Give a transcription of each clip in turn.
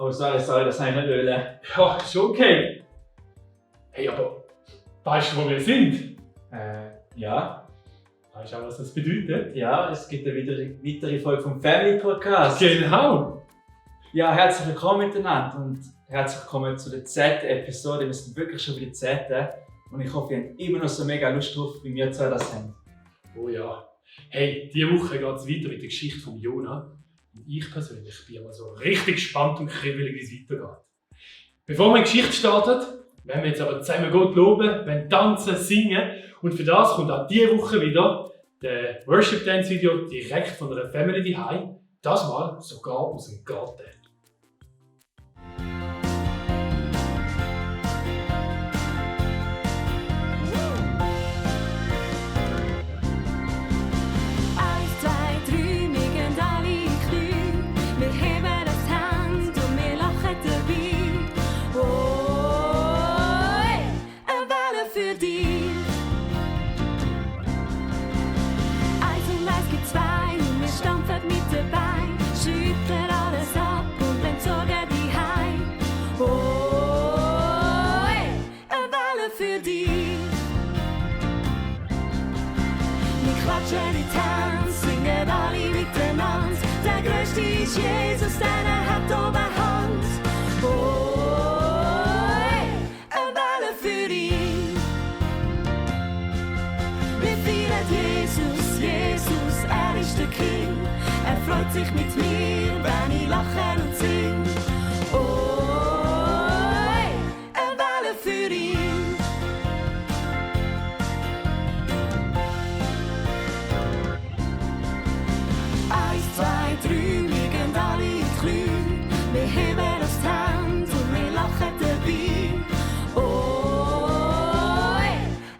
Oh, sorry, das habe ich nicht wollen. Ja, ist okay. Hey, aber weißt du, wo wir sind? Ja. Weißt du auch, was das bedeutet? Ja, es gibt eine weitere Folge vom Family Podcast. Genau. Ja, herzlich willkommen miteinander und herzlich willkommen zu der 10. Episode. Wir sind wirklich schon bei der 10. Und ich hoffe, ihr habt immer noch so mega Lust drauf, wie wir zwei das haben. Oh ja. Hey, diese Woche geht es weiter mit der Geschichte von Jona. Und ich persönlich bin aber so richtig gespannt und kribbelig, wie es weitergeht. Bevor wir in die Geschichte starten, werden wir jetzt aber zusammen Gott loben, wenn tanzen, singen. Und für das kommt auch diese Woche wieder der Worship Dance Video direkt von einer Family daheim. Das mal sogar aus dem Garten. Singen alle miteinander. Der Größte ist Jesus, denn er hat Oberhand. Oh, eine Welle für ihn. Wir feiern Jesus, Jesus, er ist der King. Er freut sich mit mir, wenn ich lache und sing. Oh, eine Welle für ihn. Wir heben das Hand und wir lachen dabei. Oh,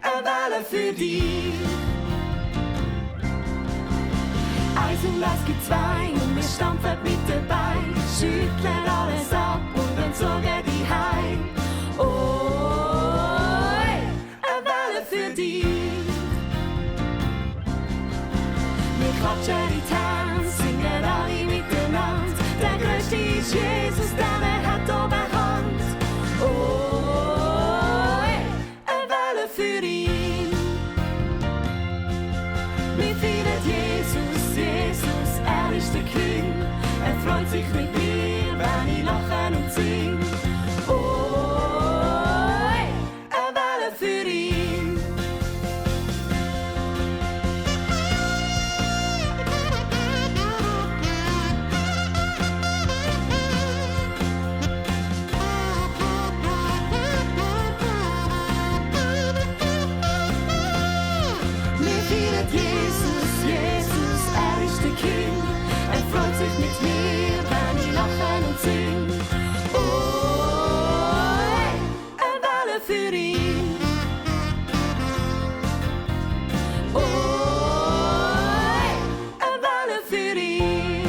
eine Welle für dich. Eins und es gibt zwei und wir stampfen mit dabei. Schütteln alles ab und dann zogen die heim. Oh, eine Welle für dich. Wir klatschen die Tanz, singen alle miteinander. Der Größte ist Jesus, denn er hat Oberhand. Oh, eine Welle für ihn. Wir feiern Jesus, Jesus, er ist der King. Er freut sich mit mir, wenn ich lache und sing. Oh, eine Welle für ihn. Mit mir, wenn ich lache und sing. Oh, eine Welle für ihn. Oh, eine Welle für ihn.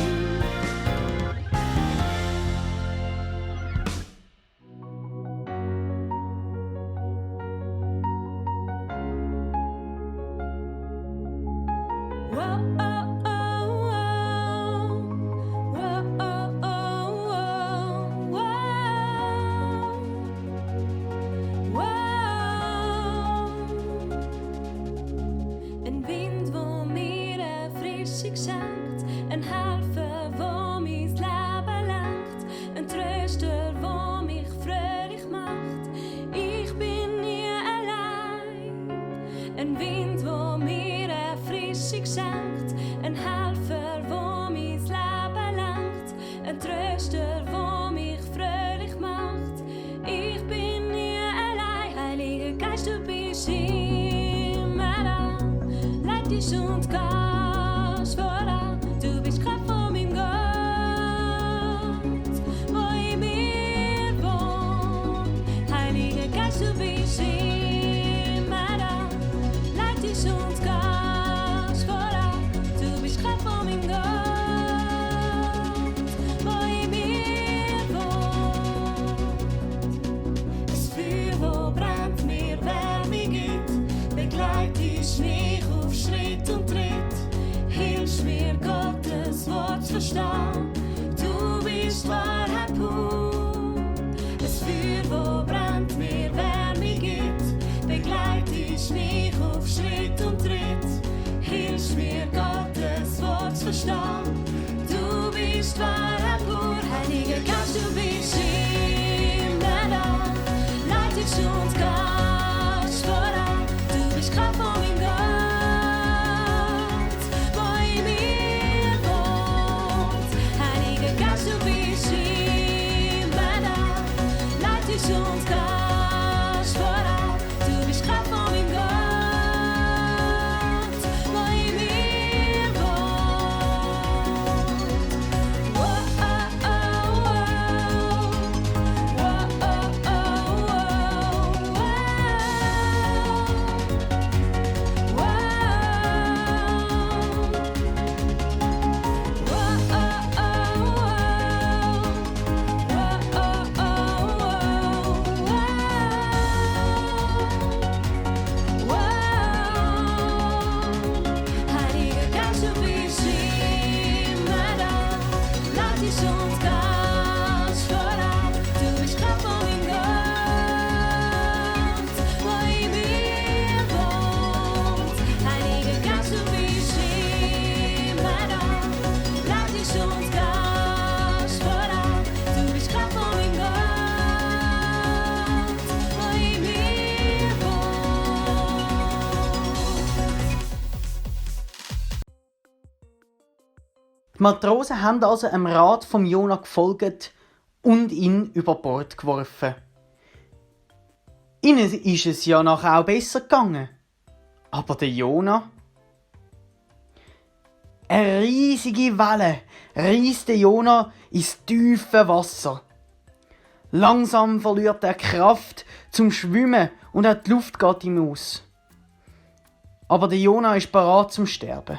Whoa, oh. Ein Helfer, wo mein Leben lenkt, ein Tröster, wo mich fröhlich macht. Ich bin nie allein. Ein Wind, wo mir eine Frische schenkt, ein Helfer, wo mein Leben lenkt, ein Tröster, wo mich fröhlich macht. Ich bin nie allein. Heiliger Geist, du bist immer da, leit dich und gehst voran. Du bist Kraft von meinem Gott, wo in mir wohnt. Heiliger Geist, du bist immer da, leit dich und gehst voran. Du bist Kraft von meinem Gott, wo in mir wohnt. Das Feuer, wo brennt, mir Wärme gibt, begleitest mich auf Schritt und Tritt. Hilfst mir Gottes Wort verstehen, du bist Wahrheit pur. Die Matrosen haben also dem Rat vom Jona gefolgt und ihn über Bord geworfen. Ihnen ist es ja nachher auch besser gegangen. Aber der Jona? Eine riesige Welle reisst der Jona ins tiefe Wasser. Langsam verliert er Kraft zum Schwimmen und auch die Luft geht ihm aus. Aber der Jona ist bereit zum Sterben.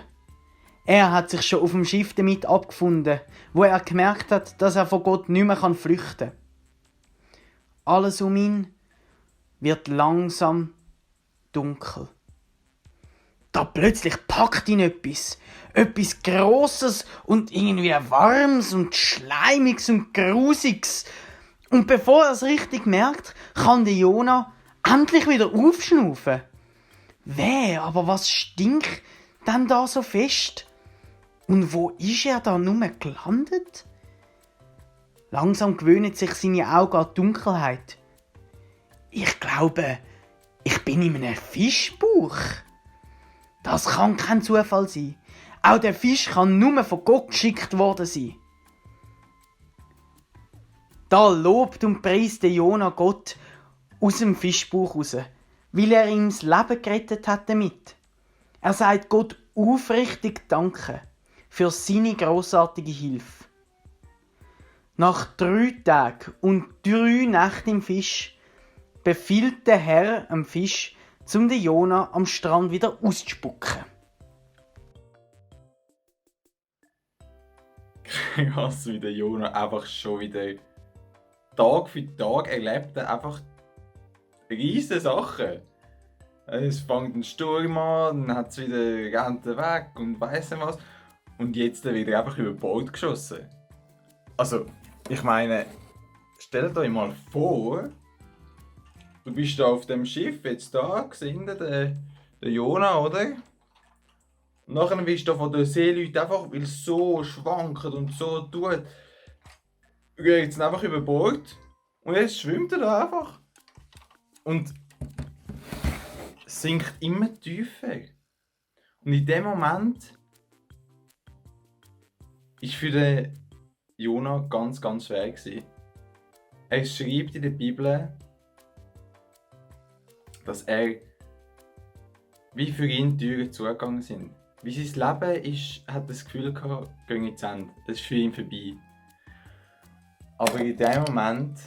Er hat sich schon auf dem Schiff damit abgefunden, wo er gemerkt hat, dass er vor Gott nicht mehr flüchten kann. Alles um ihn wird langsam dunkel. Da plötzlich packt ihn etwas Grosses und irgendwie Warmes und Schleimiges und Grusiges. Und bevor er es richtig merkt, kann der Jona endlich wieder aufschnaufen. Aber was stinkt denn da so fest? Und wo ist er da nur gelandet? Langsam gewöhnen sich seine Augen an die Dunkelheit. Ich glaube, ich bin in einem Fischbauch. Das kann kein Zufall sein. Auch der Fisch kann nur von Gott geschickt worden sein. Da lobt und preist der Jona Gott aus dem Fischbauch raus, weil er ihm das Leben gerettet hat damit. Er sagt Gott aufrichtig Danke für seine grossartige Hilfe. Nach 3 Tagen und 3 Nächten im Fisch befiehlt der Herr dem Fisch, den Jona am Strand wieder auszuspucken. Krass, wie der Jona einfach schon wieder Tag für Tag erlebt er einfach riesige Sachen. Es fängt ein Sturm an, dann hat es wieder rennt er weg und weiss nicht was. Und jetzt wird er einfach über Bord geschossen. Also, ich meine, stellt euch mal vor, du bist da auf dem Schiff, jetzt da, gesehen, der Jona, oder? Und nachher bist du von den Seeleuten einfach, weil es so schwankt und so tut, geht jetzt einfach über Bord und jetzt schwimmt er da einfach. Und sinkt immer tiefer. Und in dem Moment war für den Jona ganz, ganz schwer gewesen. Er schreibt in der Bibel, dass wie für ihn die Türen zugegangen sind. Wie sein Leben ist, hat er das Gefühl gehabt, geht zu Ende. Das ist für ihn vorbei. Aber in dem Moment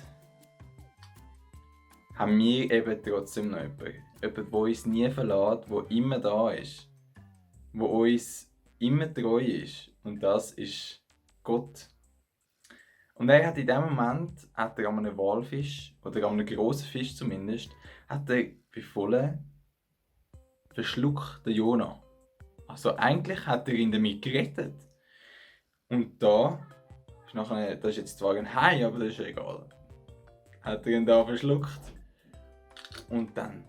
haben wir eben trotzdem noch jemanden, der uns nie verlässt, der immer da ist, der uns immer treu ist. Und das ist Gott. Und er hat in dem Moment, hat er an einem Walfisch, oder an einem grossen Fisch zumindest, hat er befohlen, verschluckt den Jona. Also eigentlich hat er ihn damit gerettet. Und da ist jetzt zwar ein Hai, aber das ist egal. Hat er ihn da verschluckt. Und dann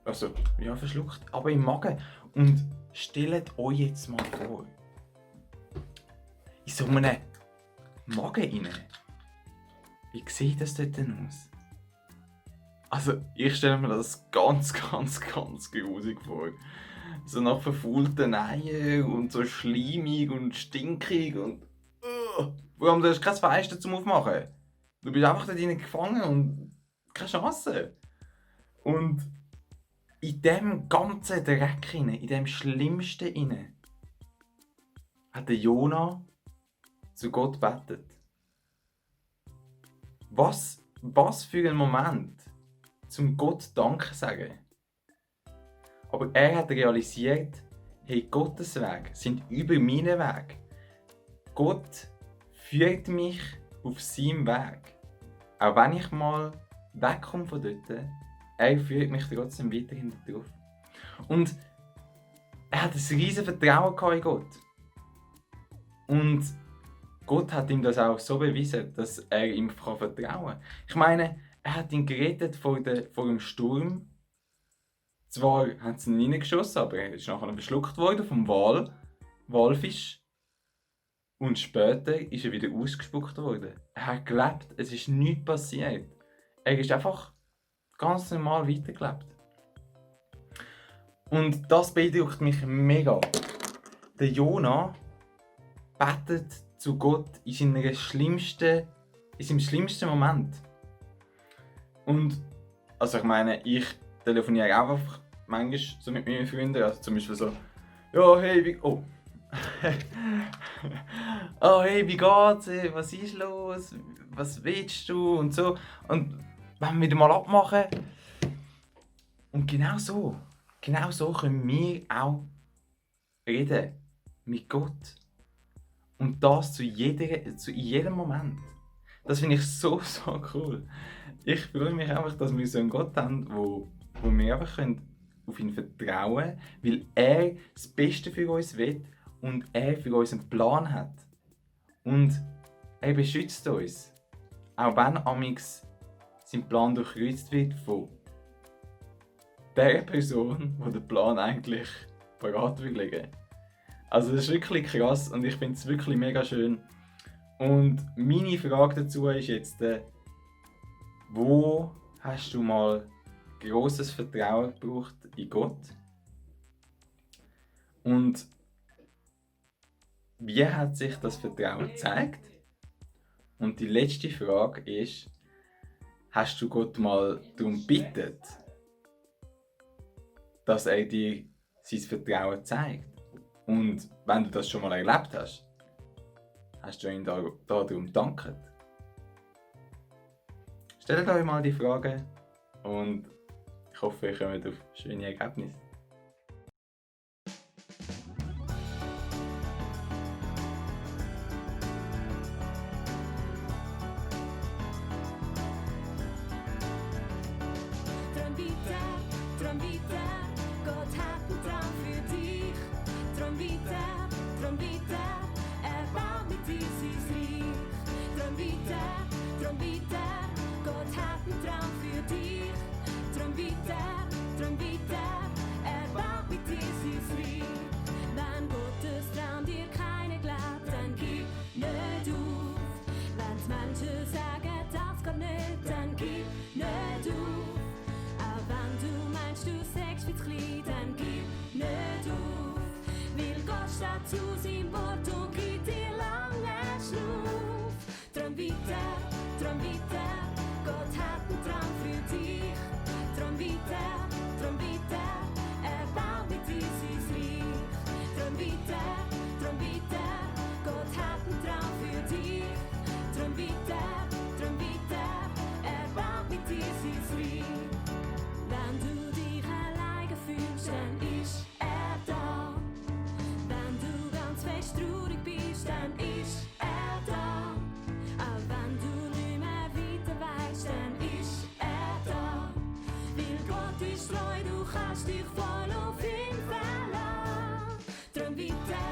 verschluckt, aber im Magen. Und stellt euch jetzt mal vor, in so einem Magen rein. Wie sieht das dort denn aus? Also, ich stelle mir das ganz, ganz, ganz grusig vor. So nach verfaulten Eiern und so schleimig und stinkig und... Vor allem, du hast kein Fenster zum Aufmachen. Du bist einfach da drinnen gefangen und keine Chance. Und in dem ganzen Dreck hinein, in dem Schlimmsten hinein, hat der Jona zu Gott gebetet. Was für ein Moment, zum Gott Danke sagen. Aber er hat realisiert, hey, Gottes Wege sind über meinen Weg. Gott führt mich auf seinem Weg. Auch wenn ich mal wegkomme von dort, er führt mich trotzdem weiterhin drauf. Und er hat ein riesiges Vertrauen in Gott. Und Gott hat ihm das auch so bewiesen, dass er ihm vertrauen kann. Ich meine, er hat ihn gerettet vor dem Sturm. Zwar haben sie ihn reingeschossen, aber er ist nachher verschluckt worden vom Walfisch. Und später ist er wieder ausgespuckt worden. Er hat gelebt, es ist nichts passiert. Er ist einfach ganz normal weitergelebt. Und das beeindruckt mich mega. Der Jona betet zu Gott in seinem schlimmsten Moment. Und also ich meine, ich telefoniere auch einfach manchmal so mit meinen Freunden, also zum Beispiel so, ja hey, hey, wie geht's? Was ist los? Was willst du? Und so. Und wenn wir wieder mal abmachen. Und genau so können wir auch reden mit Gott. Und das zu jedem Moment. Das finde ich so cool. Ich freue mich einfach, dass wir so einen Gott haben, wo wir einfach auf ihn vertrauen können, weil er das Beste für uns will und er für uns einen Plan hat. Und er beschützt uns. Auch wenn amix sein Plan durchkreuzt wird von der Person, die den Plan eigentlich parat will legen. Also das ist wirklich krass und ich finde es wirklich mega schön. Und meine Frage dazu ist jetzt, wo hast du mal grosses Vertrauen gebraucht in Gott? Und wie hat sich das Vertrauen gezeigt? Und die letzte Frage ist, hast du Gott mal darum gebeten, dass er dir sein Vertrauen zeigt? Und wenn du das schon mal erlebt hast, hast du ihn darum gedankt? Stellt euch mal die Fragen und ich hoffe, ihr kommt auf schöne Ergebnisse. Träum weiter, Gott hat einen Traum für dich. Träum weiter, er baut mit dir sein Reich. Träum weiter, Gott hat einen Traum für dich. Träum weiter, er baut mit dir sein Reich. Wenn Gottes Traum dir keiner glaubt, dann gib nicht auf. Wenn die Menschen sagen, das geht nicht, dann gib nicht auf. Auch wenn du meinst, du sagst viel zu klein, dann gib nicht auf. Weil Gott steht zu seinem Wort und gibt dir lange Schluff. Träum weiter, Gott hat einen Traum für dich. Träum weiter, er baut mit dir sein Reich. Träum weiter, Gott hat einen Traum für dich. Träum weiter, er baut mit dir sein Reich. Wenn du dich alleine fühlst, dann ist er da. Wenn du ganz fest traurig bist, dann ist er da. Auch wenn du nicht mehr weiter weißt, dann ist er da. Weil Gott ist treu, du kannst dich voll auf ihn verlassen. Träum weiter,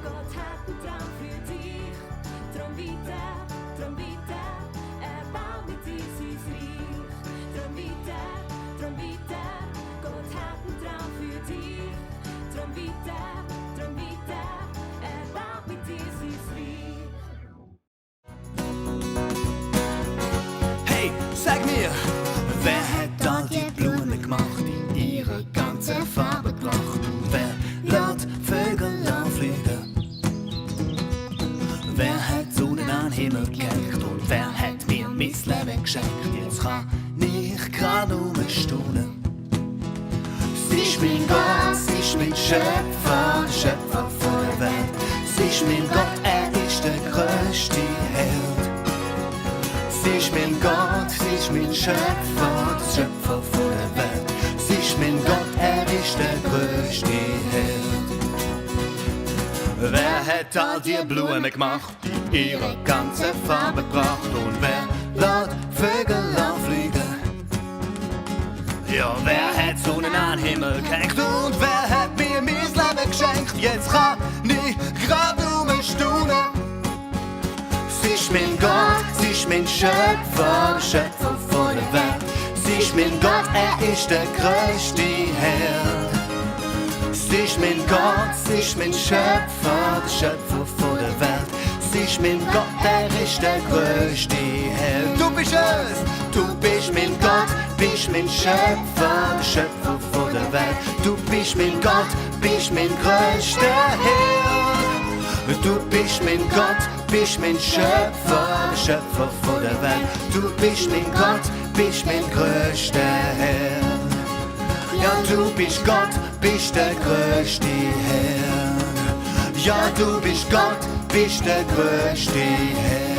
Gott hat einen Traum für dich. Träum weiter, er baut mit dir sein Reich. Träum weiter, Gott hat einen Traum für dich. Träum weiter, er baut mit dir sein Reich. Hey, sag mir, wer hat all die Blumen gemacht, in ihre ganze Farbe gebracht? Wer lässt Vögel anfliegen? Wer hat Sonne an den Himmel gehängt und wer hat mir mein Leben geschenkt? Jetzt kann ich gerade nur staunen. Sie ist mein Gott, sie ist mein Schöpfer, der Schöpfer von der Welt. Sie ist mein Gott, er ist der größte Held. Sie ist mein Gott, sie ist mein Schöpfer, der Schöpfer von der Welt. Sie ist mein Gott, er ist der größte Held. Wer hat all die Blumen gemacht, ihre ganze Farbe gebracht? Und wer lässt Vögel anfliegen? Ja, wer hat Sonne an den Himmel gehängt? Und wer hat mir mein Leben geschenkt? Jetzt kann ich gerade nur staunen. Sie ist mein Gott, sie ist mein Schöpfer, der Schöpfer von der Welt. Sie ist mein Gott, er ist der größte Held. Sie ist mein Gott, sie ist mein Schöpfer, der Schöpfer von der Welt. Sie ist mein Gott, er ist der größte Held. Du bist es, du bist mein Gott, bist mein Schöpfer, der Schöpfer von der Welt. Du bist mein Gott, bist mein größter Held. Du bist mein Gott, bist mein Schöpfer, der Schöpfer von der Welt. Du bist mein Gott, bist mein größter Herr. Ja, du bist Gott, bist der größte Herr. Ja, du bist Gott, bist der größte Herr.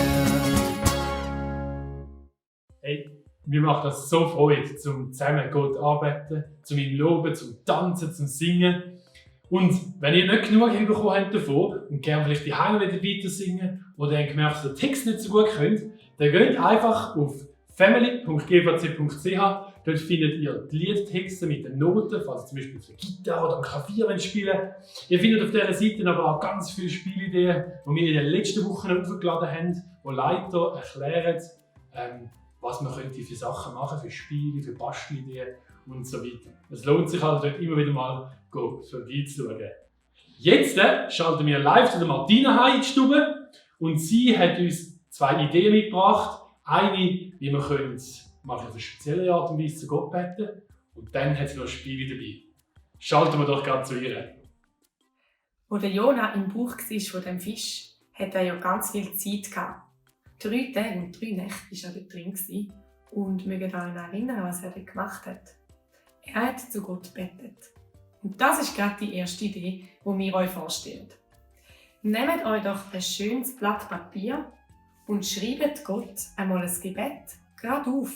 Hey, mir macht das so Freude, zum zusammen Gott arbeiten, zum ihn loben, zum Tanzen, zum Singen. Und wenn ihr nicht genug bekommen habt davon und gerne vielleicht die Heime wieder weiter singen oder dann gemerkt, dass ihr den Text nicht so gut könnt, dann geht einfach auf family.gvc.ch. Dort findet ihr die Liedtexte mit den Noten, falls ihr zum Beispiel auf der Gitarre oder am Klavier spielen wollt. Ihr findet auf dieser Seite aber auch ganz viele Spielideen, die wir in den letzten Wochen aufgeladen haben, wo Leiter erklären, was man könnte für Sachen machen, für Spiele, für Bastelideen und so weiter. Es lohnt sich also dort immer wieder mal vorbeizuschauen. Jetzt schalten wir live zu der Martina heim in die Stube und sie hat uns 2 Ideen mitgebracht. Eine, wie wir mal auf eine spezielle Art und Weise zu Gott beten, und dann hat sie noch Spiele dabei. Schalten wir doch gerade zu ihr. Als der Jona im Bauch war von dem Fisch, hatte er ja ganz viel Zeit gehabt. 3 Tage und 3 Nächte war er dort drin und mögt euch erinnern, was er dort gemacht hat. Er hat zu Gott gebetet. Und das ist gerade die erste Idee, die wir euch vorstellen. Nehmt euch doch ein schönes Blatt Papier und schreibt Gott einmal ein Gebet gerade auf.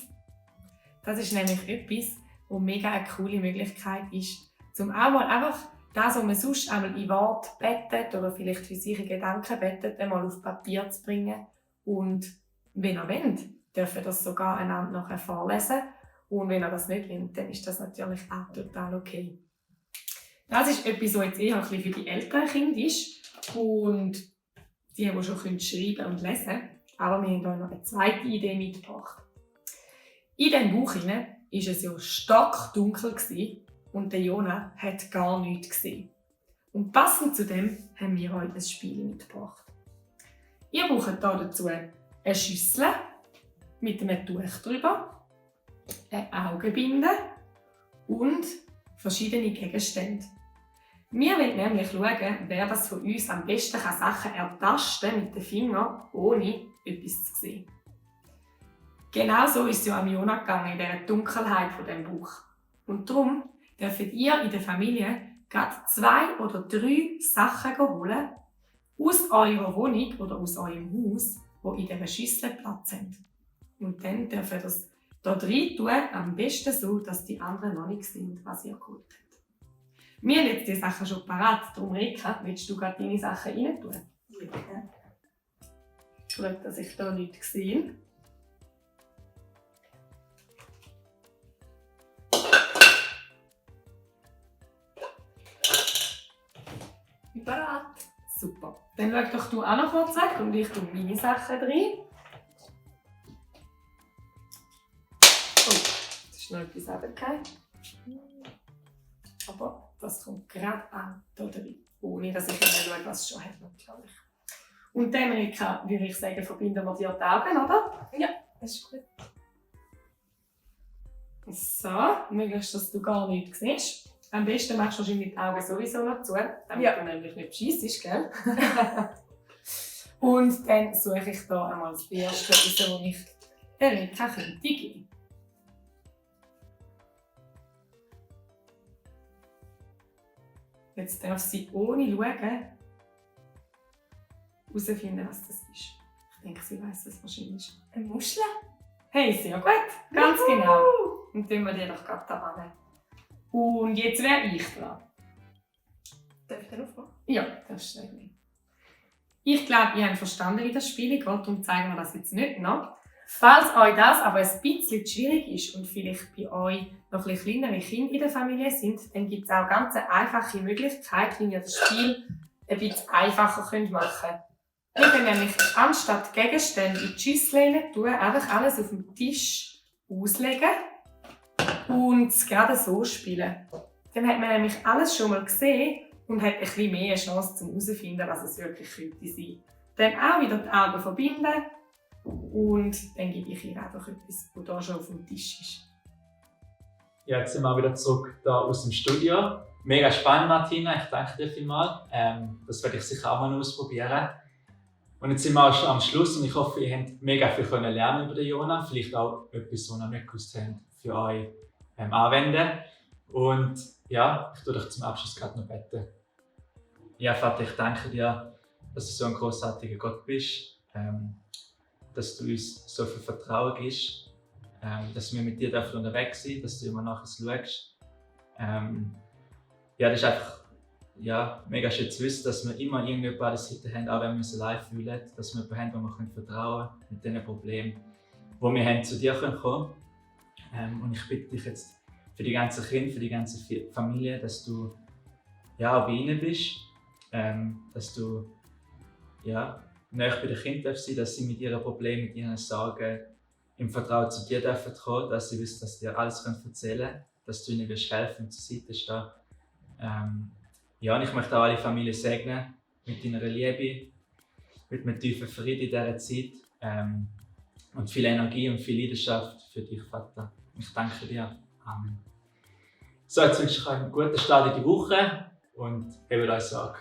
Das ist nämlich etwas, was mega eine coole Möglichkeit ist, um auch mal einfach das, was man sonst einmal in Wort betet oder vielleicht für sich in Gedanken betet, einmal auf Papier zu bringen. Und wenn ihr wollt, dürft ihr das sogar einander nachher vorlesen. Und wenn ihr das nicht wollt, dann ist das natürlich auch total okay. Das ist etwas, was jetzt eher ein bisschen für die älteren Kinder ist und die schon schreiben und lesen können. Aber wir haben euch noch eine zweite Idee mitgebracht. In diesem Buch war es ja stockdunkel und der Jona hat gar nichts gesehen. Und passend zu dem haben wir euch ein Spiel mitgebracht. Ihr braucht dazu eine Schüssel mit einem Tuch drüber, eine Augenbinde und verschiedene Gegenstände. Wir wollen nämlich schauen, wer das von uns am besten Sachen ertasten kann mit den Fingern, ohne etwas zu sehen. Genau so ist es ja am Jona gegangen, in dieser Dunkelheit von diesem Buch. Und darum dürft ihr in der Familie gerade 2 oder 3 Sachen holen, aus eurer Wohnung oder aus eurem Haus, die in dieser Schüssel Platz haben. Und dann dürft ihr das hier rein tun, am besten so, dass die anderen noch nicht sehen, was ihr geholt habt. Wir haben jetzt die Sachen schon parat, darum Rika, willst du gerade deine Sachen rein tun? Ja. Schau, dass ich hier nichts sehe. Parat. Super. Dann schau doch du auch noch vorzeigt und ich tue meine Sachen rein. Oh, das ist noch etwas runtergefallen. Aber das kommt gerade an hier rein. Ohne dass ich schaue, was es schon hat, natürlich. Und dann, Rika, würde ich sagen, verbinden wir dir die Augen, oder? Ja, das ist gut. So, möglichst, dass du gar nichts siehst. Am besten machst du wahrscheinlich die Augen sowieso noch zu, damit du nämlich nicht bescheissest, gell? Und dann suche ich hier einmal das erste raus, wo ich der Rika könnte geben. Jetzt darf sie ohne Schauen herausfinden, was das ist. Ich denke, sie weiss es wahrscheinlich. Eine Muschel? Hey, sehr gut. Ganz genau. Und dann tun wir die doch gerade da hin. Und jetzt wäre ich dran. Darf ich den aufmachen? Ja, das ist nicht. Ich glaube, ihr habt verstanden, wie das Spiel geht, und zeigen wir das jetzt nicht noch. Falls euch das aber ein bisschen schwierig ist und vielleicht bei euch noch ein bisschen kleinere Kinder in der Familie sind, dann gibt es auch ganz eine einfache Möglichkeit, wie ihr das Spiel ein bisschen einfacher machen könnt. Wir können nämlich anstatt Gegenstände in die Schüssel tun, einfach alles auf dem Tisch auslegen und es gerade so spielen. Dann hat man nämlich alles schon mal gesehen und hat ein bisschen mehr Chance zum herauszufinden, was es wirklich könnte sein. Dann auch wieder die Augen verbinden und dann gebe ich ihr einfach etwas, das hier schon auf dem Tisch ist. Jetzt sind wir wieder zurück da aus dem Studio. Mega spannend, Martina. Ich danke dir vielmals. Das werde ich sicher auch mal ausprobieren. Und jetzt sind wir auch schon am Schluss und ich hoffe, ihr habt mega viel lernen über den Jona. Vielleicht auch etwas, was ihr nicht gewusst habt, für euch anwenden. Und ja, ich tue dich zum Abschluss gerade noch beten. Ja, Vater, ich danke dir, dass du so ein großartiger Gott bist, dass du uns so viel Vertrauen gibst, dass wir mit dir unterwegs sind, dass du immer nachher schaust. Ja, das ist einfach mega schön zu wissen, dass wir immer irgendjemanden an der Seite haben, auch wenn wir uns allein fühlen, dass wir jemanden haben, wo wir vertrauen können mit den Problemen, die wir haben, zu dir kommen können. Und ich bitte dich jetzt für die ganzen Kinder, für die ganze Familie, dass du auch bei ihnen bist, dass du näher bei den Kindern sein, dass sie mit ihren Problemen, mit ihren Sorgen im Vertrauen zu dir kommen dürfen, dass sie wissen, dass sie dir alles erzählen können, dass du ihnen helfen und zur Seite stehen. Und ich möchte auch alle Familien segnen mit deiner Liebe, mit einem tiefen Frieden in dieser Zeit und viel Energie und viel Leidenschaft für dich, Vater. Ich danke dir. Amen. So, jetzt wünsche ich euch einen guten Start in die Woche und habt euch Sorge.